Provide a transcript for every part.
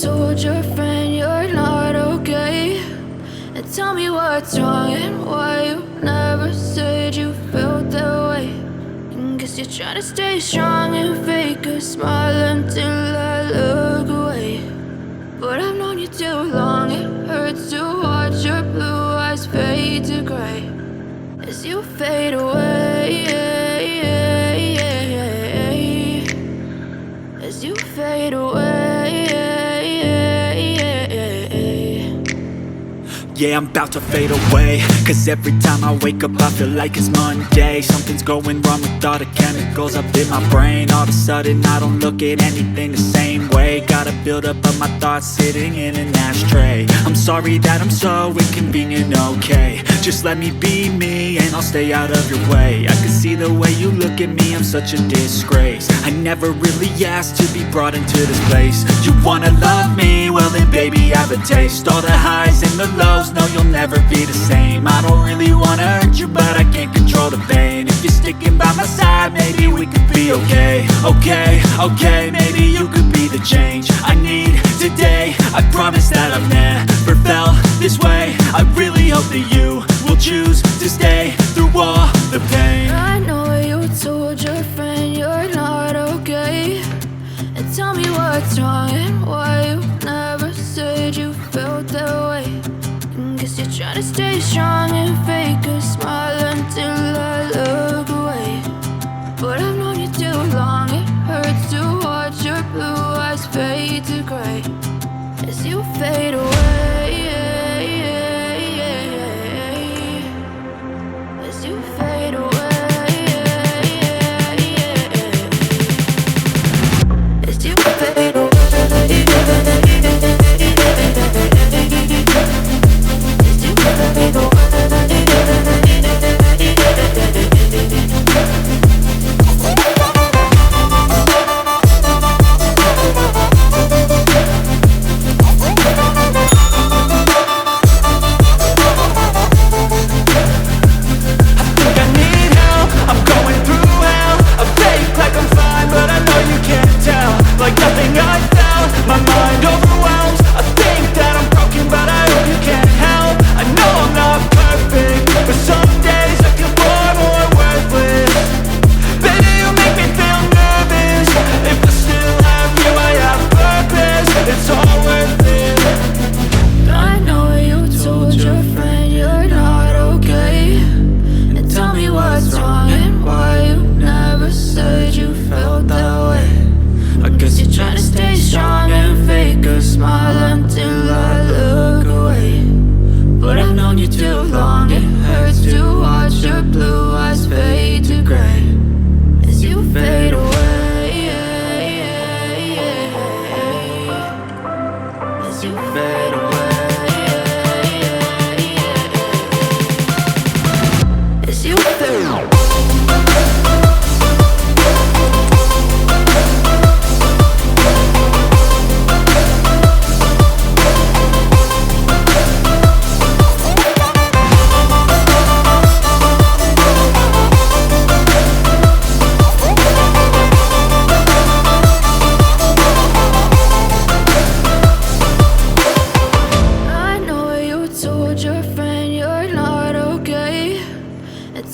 told your friend you're not okay? And tell me what's wrong and why you never said you felt that way. And guess you're trying to stay strong and fake a smile until I look away. But I've known you too long, it hurts to watch your blue eyes fade to gray as you fade away, as you fade away. Yeah, I'm about to fade away, cause every time I wake up I feel like it's Monday. Something's going wrong with all the chemicals up in my brain. All of a sudden I don't look at anything the same way. Got a build-up of my thoughts sitting in an ashtray. I'm sorry that I'm so inconvenient, okay? Just let me be me and I'll stay out of your way. I can see the way you look at me, I'm such a disgrace. I never really asked to be brought into this place. You wanna love me? Well then baby, have a taste. All the highs and the lows, no, you'll never be the same. I don't really wanna hurt you, but I can't control the pain. If you're sticking by my side, maybe we could be okay. Okay, maybe you could be the change I need today. I promise that I've never felt this way. I really hope that you will choose to stay through all the pain. I know you told your friend you're not okay. And tell me what's wrong and why you never said you felt that way. Guess you're trying to stay strong and fake a smile until I look away. But I've known you too long, it hurts to watch your blue eyes fade to gray as you fade away, as you fade away, as you fade away.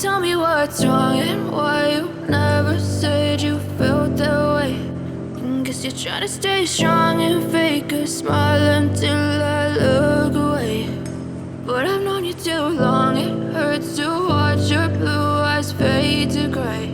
Tell me what's wrong and why you never said you felt that way. And guess you're trying to stay strong and fake a smile until I look away. But I've known you too long, it hurts to watch your blue eyes fade to gray